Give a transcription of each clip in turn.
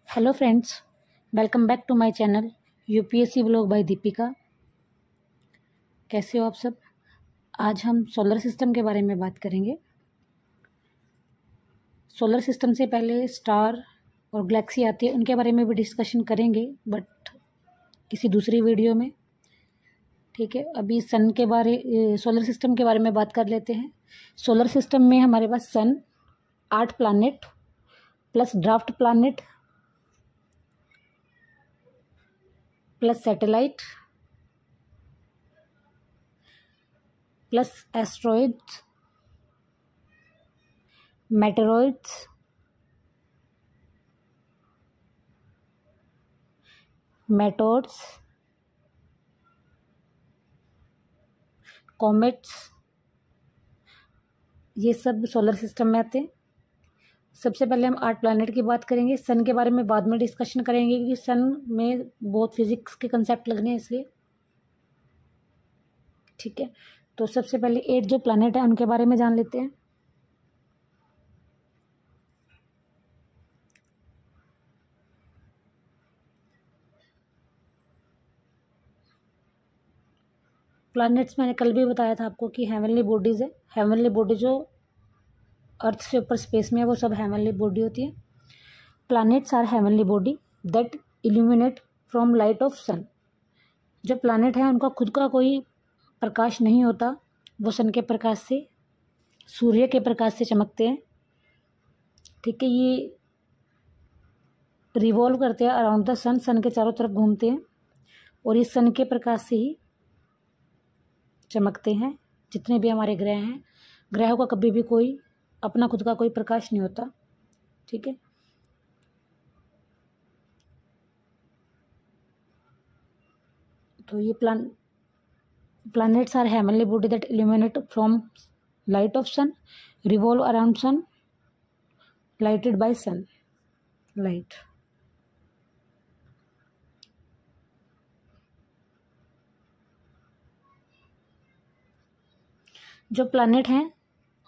Hello friends, welcome back to my channel UPSC vlog by Deepika. कैसे हो आप सब। आज हम सोलर सिस्टम के बारे में बात करेंगे। सोलर सिस्टम से पहले स्टार और गैलेक्सी आती है, उनके बारे में भी डिस्कशन करेंगे बट किसी दूसरी वीडियो में। ठीक है, अभी सन के बारे सोलर सिस्टम के बारे में बात कर लेते हैं। सोलर सिस्टम में हमारे पास sun, 8 planet plus dwarf planet plus satellite plus asteroids, meteoroids, meteors, comets, ये सब सोलर सिस्टम में आते हैं। सबसे पहले हम 8 प्लैनेट की बात करेंगे। सन के बारे में बाद में डिस्कशन करेंगे क्योंकि सन में बहुत फिजिक्स के कंसेप्ट लगने हैं इसलिए। ठीक है, तो सबसे पहले 8 जो प्लैनेट है उनके बारे में जान लेते हैं। प्लैनेट्स मैंने कल भी बताया था आपको कि हेवनली बॉडीज है। हेवनली बॉडी जो अर्थ से ऊपर स्पेस में है वो सब हेवनली बॉडी होती है। Planets are heavenly body that illuminate from light of sun. जो प्लैनेट है उनका खुद का कोई प्रकाश नहीं होता, वो सन के प्रकाश से, सूर्य के प्रकाश से चमकते हैं। ठीक है, ये रिवॉल्व करते हैं अराउंड द सन, सन के चारों तरफ घूमते हैं और इस सन के प्रकाश से ही चमकते हैं। जितने भी हमारे ग्रह हैं, ग्रहों का कभी भी कोई अपना खुद का कोई प्रकाश नहीं होता। ठीक है, तो ये planets are heavenly body that illuminate from light of sun, revolve around sun, lighted by sun light. जो प्लैनेट हैं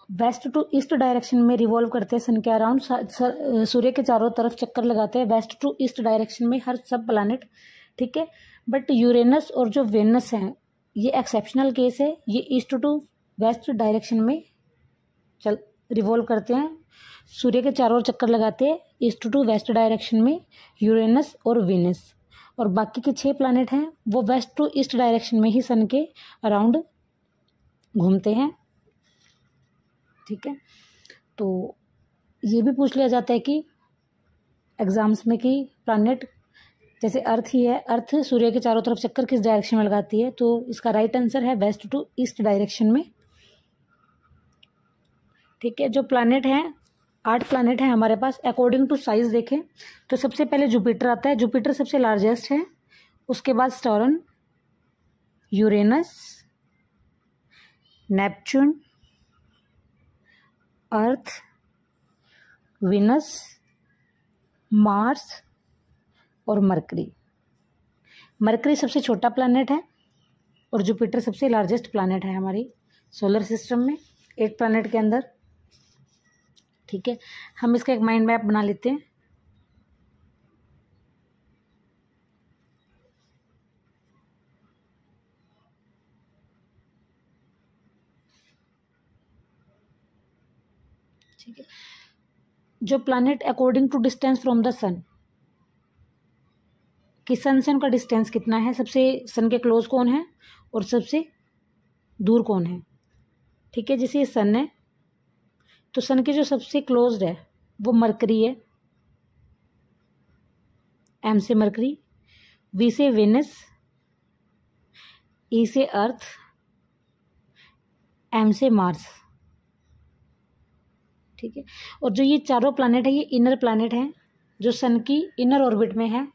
वेस्ट टू ईस्ट डायरेक्शन में रिवॉल्व करते हैं सन के अराउंड, सूर्य के चारों तरफ चक्कर लगाते हैं वेस्ट टू ईस्ट डायरेक्शन में हर सब प्लैनेट। ठीक है, बट यूरेनस और जो वेनस हैं ये एक्सेप्शनल केस है, ये ईस्ट टू वेस्ट डायरेक्शन में रिवॉल्व करते हैं, सूर्य के चारों ओर चक्कर लगाते हैं ईस्ट टू वेस्ट डायरेक्शन में यूरेनस और वेनस। और बाकी के 6 प्लैनेट हैं वो वेस्ट टू ईस्ट डायरेक्शन में ही सन के अराउंड घूमते हैं। ठीक है, तो ये भी पूछ लिया जाता है कि एग्जाम्स में कि प्लैनेट जैसे अर्थ ही है, अर्थ सूर्य के चारों तरफ चक्कर किस डायरेक्शन में लगाती है, तो इसका राइट आंसर है वेस्ट टू ईस्ट डायरेक्शन में। ठीक है, जो प्लैनेट हैं 8 प्लैनेट हैं हमारे पास अकॉर्डिंग टू साइज देखें तो सबसे पहले जुपिटर आता है। जुपिटर सबसे लार्जेस्ट है, उसके बाद सैटर्न, यूरेनस, नेपच्यून, अर्थ, विनस, मार्स और मरकरी। मरकरी सबसे छोटा प्लैनेट है और जुपिटर सबसे लार्जेस्ट प्लैनेट है हमारी सोलर सिस्टम में 8 प्लैनेट के अंदर। ठीक है, हम इसका एक माइंड मैप बना लेते हैं। ठीक है, जो planet according to distance from the sun, कि सन से उनका डिस्टेंस कितना है, सबसे सन के क्लोज कौन है और सबसे दूर कौन है। ठीक है, जैसे ये सन है तो सन के जो सबसे क्लोज्ड है वो मरकरी है, एम से मरकरी, वी से वेनस, ई से अर्थ, एम से मार्स। ठीक है, और जो ये चारों प्लैनेट है ये इनर प्लैनेट हैं जो सन की इनर ऑर्बिट में है,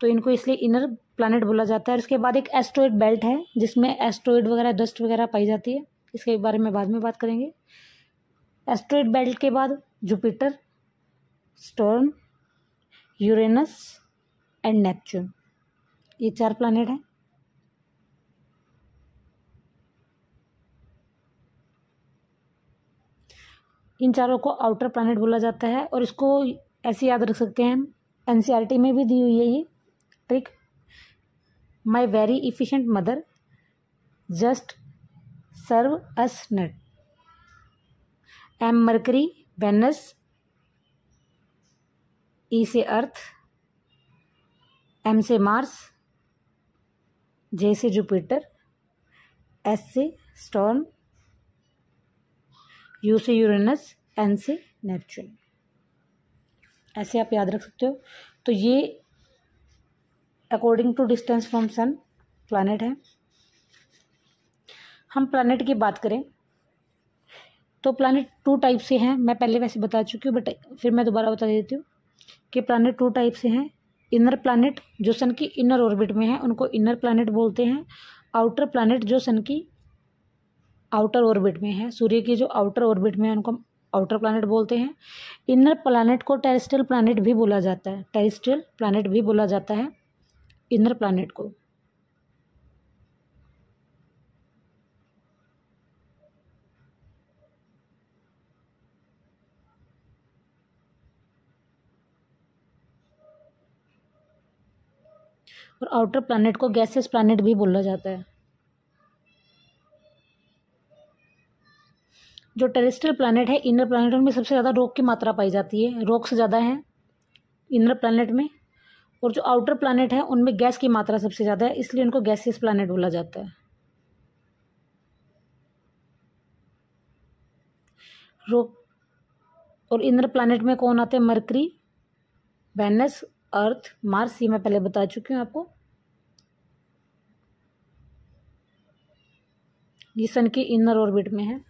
तो इनको इसलिए इनर प्लैनेट बोला जाता है। इसके बाद एक एस्ट्रॉइड बेल्ट है जिसमें एस्ट्रॉइड वगैरह, डस्ट वगैरह पाई जाती है, इसके बारे में बाद में बात करेंगे। एस्ट्रॉइड बेल्ट के बाद Jupiter, Saturn, Uranus and Neptune, ये 4 प्लैनेट हैं। इन चारों को आउटर प्लैनेट बोला जाता है और इसको ऐसे याद रख सकते हैं एनसीईआरटी में भी दी हुई है ये trick. My very efficient mother just serve us nut. M Mercury, Venus, E से अर्थ, एम से मार्स, जे से जुपिटर, एस से स्टॉर्म, यू से यूरेनस, एन से नेपच्यून। ऐसे आप याद रख सकते हो। तो ये according to distance from sun planet है। हम प्लैनेट की बात करें तो प्लैनेट 2 टाइप से हैं। मैं पहले वैसे बता चुकी हूँ, बट फिर मैं दोबारा बता देती हूँ कि प्लैनेट 2 टाइप से हैं। इनर प्लैनेट जो सन की इनर ऑर्बिट में है उनको इनर प्लैनेट बोलते हैं। आउटर प्लैनेट जो सन की आउटर ऑर्बिट में है, सूर्य की जो आउटर ऑर्बिट में है, उनको आउटर प्लैनेट बोलते हैं। इनर प्लैनेट को टेरेस्ट्रियल प्लैनेट भी बोला जाता है। टेरेस्ट्रियल प्लैनेट भी बोला जाता है इनर प्लैनेट को। और आउटर प्लैनेट को गैसियस प्लैनेट भी बोला जाता है। जो टेरेस्ट्रियल प्लैनेट है, इनर प्लैनेट, उनमें सबसे ज़्यादा रॉक की मात्रा पाई जाती है। रॉक्स ज़्यादा है इनर प्लैनेट में। और जो आउटर प्लैनेट है उनमें गैस की मात्रा सबसे ज़्यादा है, इसलिए उनको गैसियस प्लैनेट बोला जाता है। रॉक और इनर प्लैनेट में कौन आते हैं? मरकरी, वेनस, अर्थ, मार्स। ये मैं पहले बता चुकी हूँ आपको। ये सन की इनर ऑर्बिट में है।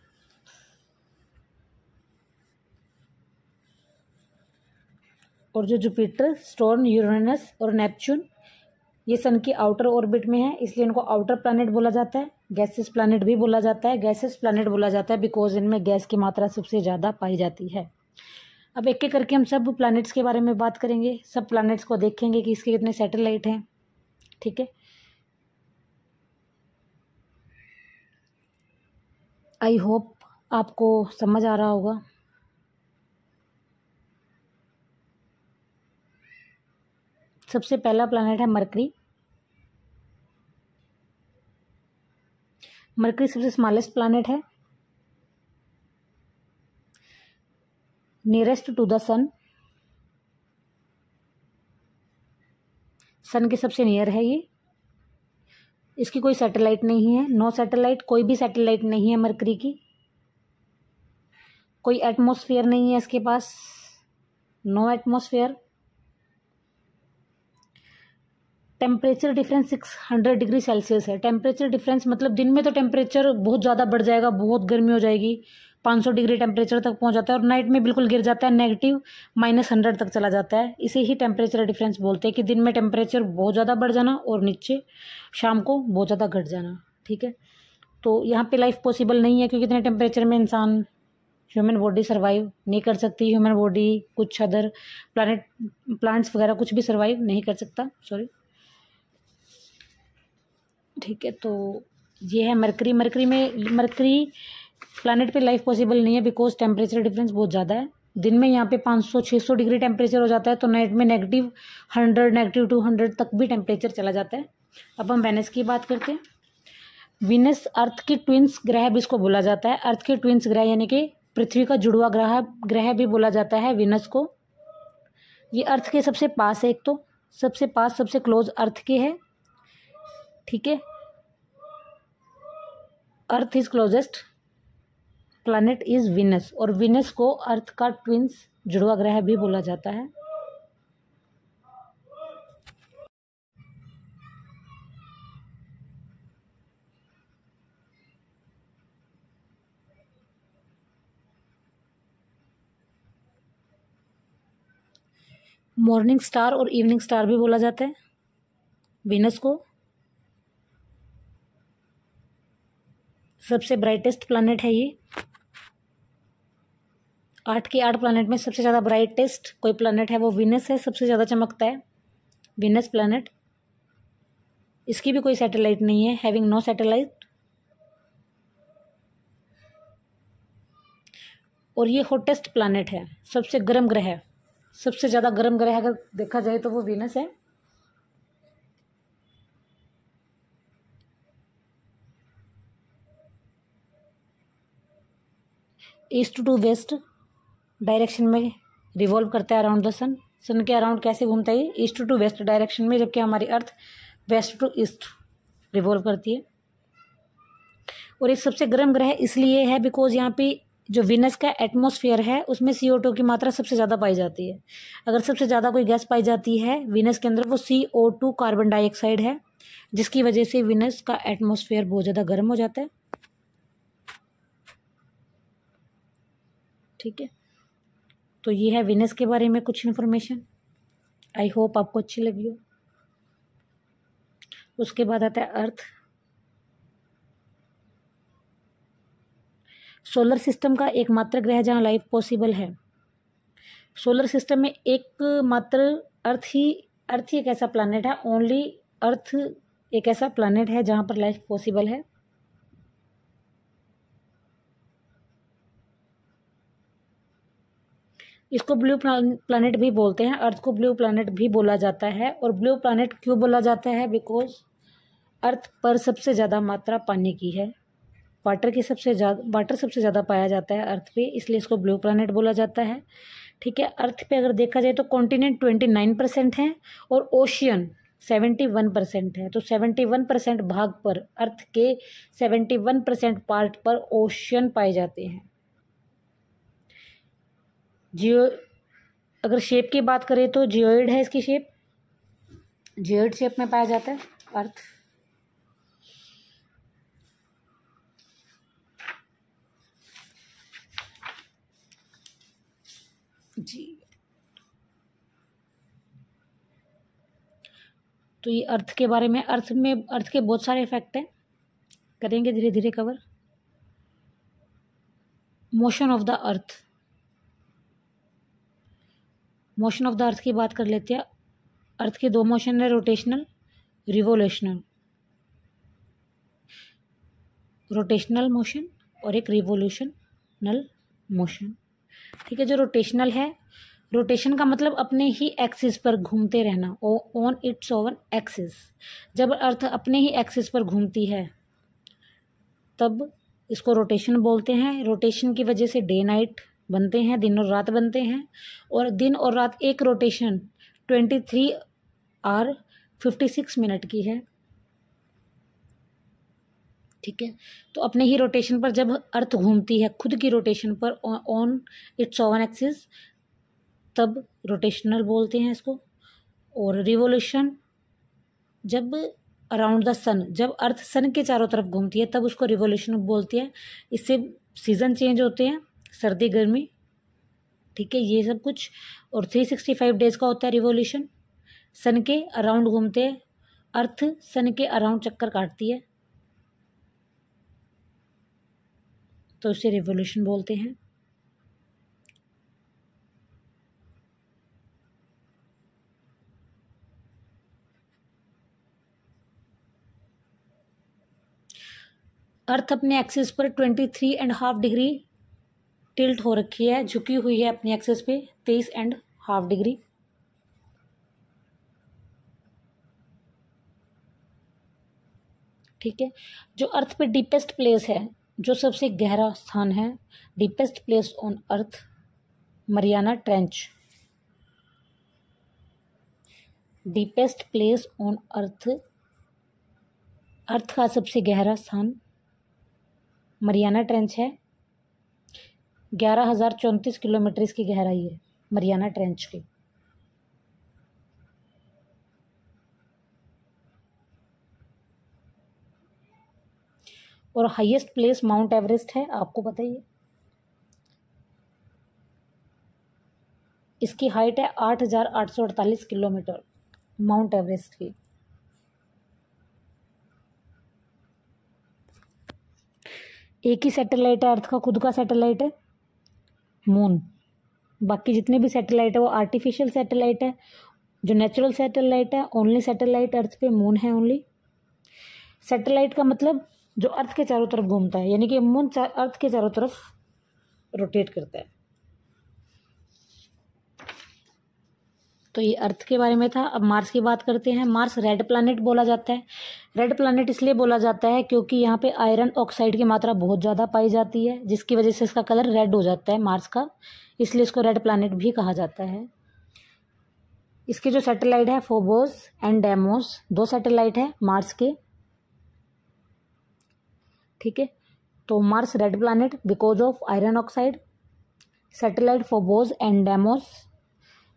और जो जुपिटर, सैटर्न, यूरेनस और नेपच्यून ये सन की आउटर ऑर्बिट में है, इसलिए इनको आउटर प्लैनेट बोला जाता है। गैसेस प्लैनेट भी बोला जाता है। गैसेस प्लैनेट बोला जाता है बिकॉज इनमें गैस की मात्रा सबसे ज़्यादा पाई जाती है। अब एक एक करके हम सब प्लैनेट्स के बारे में बात करेंगे। सब प्लैनेट्स को देखेंगे कि इसके कितने सैटेलाइट हैं। ठीक है, आई होप आपको समझ आ रहा होगा। सबसे पहला प्लैनेट है मरकरी। मरकरी सबसे स्मॉलेस्ट प्लैनेट है, नियरेस्ट टू द सन। सन के सबसे नियर है ये। इसकी कोई सैटेलाइट नहीं है, नो सैटेलाइट, कोई भी सैटेलाइट नहीं है मरकरी की। कोई एटमॉस्फेयर नहीं है इसके पास, no atmosphere. Temperature difference 600 degree Celsius है। टेम्परेचर डिफरेंस मतलब दिन में तो टेम्परेचर बहुत ज़्यादा बढ़ जाएगा, बहुत गर्मी हो जाएगी, 500 डिग्री टेम्परेचर तक पहुंच जाता है। और नाइट में बिल्कुल गिर जाता है, नेगेटिव -100 तक चला जाता है। इसे ही टेम्परेचर डिफरेंस बोलते हैं कि दिन में टेम्परेचर बहुत ज़्यादा बढ़ जाना और नीचे शाम को बहुत ज़्यादा घट जाना। ठीक है, तो यहाँ पे लाइफ पॉसिबल नहीं है क्योंकि इतने टेम्परेचर में इंसान, ह्यूमन बॉडी सर्वाइव नहीं कर सकती। ह्यूमन बॉडी, कुछ अदर प्लांट्स वगैरह कुछ भी सर्वाइव नहीं कर सकता। सॉरी। ठीक है, तो ये है मरकरी। मरकरी प्लैनेट पे लाइफ पॉसिबल नहीं है बिकॉज टेम्परेचर डिफरेंस बहुत ज़्यादा है। दिन में यहाँ पे 500-600 डिग्री टेम्परेचर हो जाता है, तो नाइट में -100, -200 तक भी टेम्परेचर चला जाता है। अब हम वेनस की बात करते हैं। वीनस अर्थ की ट्विंस ग्रह भी इसको बोला जाता है। अर्थ के ट्विंस ग्रह यानी कि पृथ्वी का जुड़वा ग्रह भी बोला जाता है वीनस को। ये अर्थ के सबसे पास है, एक तो सबसे पास, सबसे क्लोज अर्थ के है। ठीक है, earth is closest planet is Venus. और वीनस को अर्थ का ट्विंस जुड़वा ग्रह भी बोला जाता है। मॉर्निंग स्टार और इवनिंग स्टार भी बोला जाता है वीनस को। सबसे ब्राइटेस्ट प्लैनेट है ये। 8 के 8 प्लैनेट में सबसे ज़्यादा ब्राइटेस्ट कोई प्लैनेट है वो वीनस है, सबसे ज़्यादा चमकता है वीनस प्लैनेट। इसकी भी कोई सैटेलाइट नहीं है, हैविंग नो सैटेलाइट। और ये हॉटेस्ट प्लैनेट है, सबसे गर्म ग्रह है सबसे ज़्यादा गर्म ग्रह अगर देखा जाए तो वो वीनस है। ईस्ट टू वेस्ट डायरेक्शन में रिवॉल्व करता है अराउंड द सन। सन के अराउंड कैसे घूमता है? ईस्ट टू वेस्ट डायरेक्शन में, जबकि हमारी अर्थ वेस्ट टू ईस्ट रिवॉल्व करती है। और ये सबसे गर्म ग्रह इसलिए है बिकॉज यहाँ पे जो वीनस का एटमॉस्फेयर है उसमें CO2 की मात्रा सबसे ज़्यादा पाई जाती है। अगर सबसे ज़्यादा कोई गैस पाई जाती है वीनस के अंदर वो CO2 कार्बन डाइऑक्साइड है, जिसकी वजह से वीनस का एटमॉस्फेयर बहुत ज़्यादा गर्म हो जाता है। ठीक है, तो ये है वीनस के बारे में कुछ इन्फॉर्मेशन। आई होप आपको अच्छी लगी हो। उसके बाद आता है अर्थ। सोलर सिस्टम का एकमात्र ग्रह जहाँ लाइफ पॉसिबल है। सोलर सिस्टम में एकमात्र अर्थ ही एक ऐसा प्लैनेट है, ओनली अर्थ एक ऐसा प्लैनेट है जहाँ पर लाइफ पॉसिबल है। इसको ब्लू प्लैनेट भी बोलते हैं, अर्थ को ब्लू प्लैनेट भी बोला जाता है। और ब्लू प्लैनेट क्यों बोला जाता है? बिकॉज अर्थ पर सबसे ज़्यादा मात्रा पानी की है, वाटर सबसे ज़्यादा पाया जाता है अर्थ पे, इसलिए इसको ब्लू प्लैनेट बोला जाता है। ठीक है, अर्थ पे अगर देखा जाए तो कॉन्टिनेंट 29% है और ओशियन 71% है। तो 71% भाग पर, अर्थ के 71% पार्ट पर ओशियन पाए जाते हैं। अगर शेप की बात करें तो जियोइड है इसकी शेप, जियोइड शेप में पाया जाता है अर्थ। जी, तो ये अर्थ के बारे में, अर्थ के बहुत सारे इफेक्ट हैं, करेंगे धीरे धीरे cover. Motion of the earth, motion of the earth की बात कर लेते हैं। अर्थ के दो मोशन है, रोटेशनल, रिवोल्यूशनल। रोटेशनल मोशन और एक रिवोल्यूशनल मोशन। ठीक है, जो रोटेशनल है, रोटेशन का मतलब अपने ही एक्सिस पर घूमते रहना, ऑन इट्स ओन एक्सिस। जब अर्थ अपने ही एक्सिस पर घूमती है तब इसको रोटेशन बोलते हैं। रोटेशन की वजह से डे नाइट बनते हैं, दिन और रात बनते हैं। और दिन और रात एक रोटेशन 23 आवर 56 मिनट की है। ठीक है, तो अपने ही रोटेशन पर जब अर्थ घूमती है, खुद की रोटेशन पर ऑन इट्स ओन एक्सिस, तब रोटेशनल बोलते हैं इसको। और रिवोल्यूशन जब अराउंड द सन, जब अर्थ सन के चारों तरफ घूमती है तब उसको रिवोल्यूशन बोलती है। इससे सीजन चेंज होते हैं, सर्दी गर्मी। ठीक है, ये सब कुछ। और 365 डेज का होता है रिवोल्यूशन। सन के अराउंड घूमते हैं, अर्थ सन के अराउंड चक्कर काटती है, तो उसे रिवोल्यूशन बोलते हैं। अर्थ अपने एक्सिस पर 23.5 डिग्री टिल्ट हो रखी है, झुकी हुई है अपनी एक्सिस पे 23.5 डिग्री। ठीक है, जो अर्थ पे डीपेस्ट प्लेस है, जो सबसे गहरा स्थान है, deepest place on Earth, Mariana Trench. Deepest place on Earth, Earth का सबसे गहरा स्थान मरियाना ट्रेंच है। 11,034 किलोमीटर इसकी गहराई है मरियाना ट्रेंच की। और हाईएस्ट प्लेस माउंट एवरेस्ट है, आपको पता ही है। इसकी हाइट है 8,848 किलोमीटर माउंट एवरेस्ट की। एक ही सैटेलाइट है अर्थ का, खुद का सैटेलाइट है मून। बाकी जितने भी सैटेलाइट है वो आर्टिफिशियल सैटेलाइट है। जो नेचुरल सैटेलाइट है, ओनली सैटेलाइट अर्थ पे मून है ओनली। सैटेलाइट का मतलब जो अर्थ के चारों तरफ घूमता है, यानी कि मून अर्थ के चारों तरफ रोटेट करता है। तो ये अर्थ के बारे में था। अब मार्स की बात करते हैं। मार्स रेड प्लैनेट बोला जाता है। रेड प्लैनेट इसलिए बोला जाता है क्योंकि यहाँ पे आयरन ऑक्साइड की मात्रा बहुत ज़्यादा पाई जाती है, जिसकी वजह से इसका कलर रेड हो जाता है मार्स का, इसलिए इसको रेड प्लैनेट भी कहा जाता है। इसके जो सैटेलाइट है फोबोस एंड डेमोस, 2 सैटेलाइट है मार्स के, ठीक है। तो Mars red planet because of iron oxide, satellite Phobos and Deimos,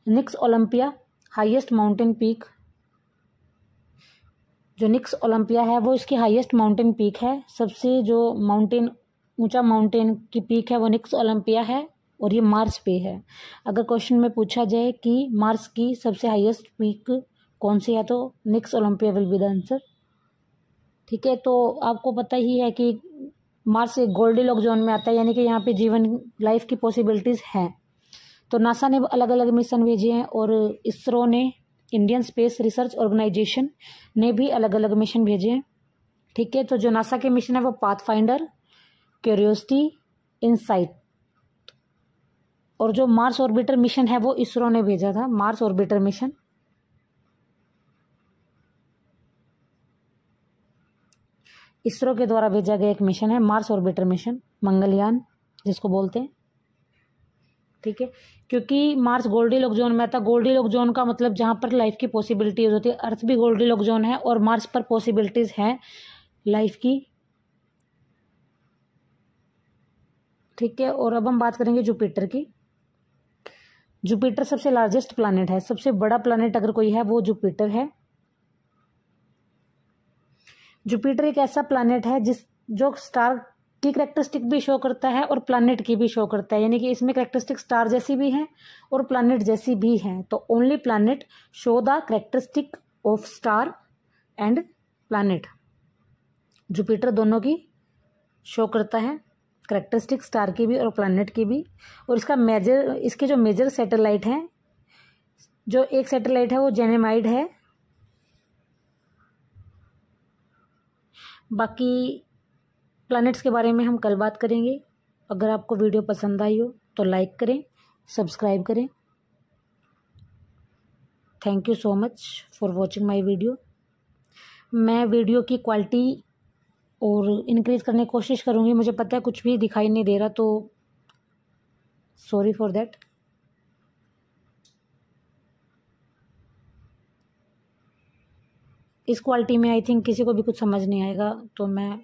Nix Olympia highest mountain peak, जो निक्स ओलंपिया है वो इसकी हाईएस्ट माउंटेन पीक है। सबसे जो माउंटेन ऊंचा माउंटेन की पीक है वो निक्स ओलंपिया है और ये मार्स पे है। अगर क्वेश्चन में पूछा जाए कि मार्स की सबसे हाईएस्ट पीक कौन सी है तो Nix Olympia will be the answer, ठीक है। तो आपको पता ही है कि मार्स एक गोल्डीलॉक जोन में आता है, यानी कि यहाँ पे जीवन लाइफ की पॉसिबिलिटीज़ हैं। तो नासा ने अलग अलग मिशन भेजे हैं और इसरो ने, इंडियन स्पेस रिसर्च ऑर्गेनाइजेशन ने भी अलग अलग मिशन भेजे हैं, ठीक है। तो जो नासा के मिशन है वो पाथफाइंडर, क्यूरियोसिटी, इनसाइट, और जो मार्स ऑर्बिटर मिशन है वो इसरो ने भेजा था, मार्स ऑर्बिटर मिशन। इसरो के द्वारा भेजा गया एक मिशन है मार्स ऑर्बिटर मिशन, मंगलयान जिसको बोलते हैं, ठीक है। क्योंकि मार्स गोल्डीलॉक जोन में आता, गोल्डीलॉक जोन का मतलब जहाँ पर लाइफ की पॉसिबिलिटीज होती है, अर्थ भी गोल्डीलॉक जोन है और मार्स पर पॉसिबिलिटीज हैं लाइफ की, ठीक है। और अब हम बात करेंगे जुपिटर की। जुपिटर सबसे लार्जेस्ट प्लैनेट है, सबसे बड़ा प्लैनेट अगर कोई है वो जुपिटर है। जुपिटर एक ऐसा प्लैनेट है जो स्टार की करेक्टरिस्टिक भी शो करता है और प्लैनेट की भी शो करता है, यानी कि इसमें करेक्टरिस्टिक स्टार जैसी भी है और प्लैनेट जैसी भी है। तो only planet show the characteristic of star and planet. Jupiter दोनों की शो करता है, करेक्टरिस्टिक स्टार की भी और प्लैनेट की भी। और इसके जो मेजर सैटेलाइट हैं, जो एक सैटेलाइट है वो जेनेमाइड है, बाकी प्लैनेट्स के बारे में हम कल बात करेंगे। अगर आपको वीडियो पसंद आई हो तो लाइक करें, सब्सक्राइब करें। Thank you so much for watching my video. मैं वीडियो की क्वालिटी और इंक्रीज करने की कोशिश करूँगी। मुझे पता है कुछ भी दिखाई नहीं दे रहा, तो सॉरी फॉर दैट। इस क्वालिटी में आई थिंक किसी को भी कुछ समझ नहीं आएगा, तो मैं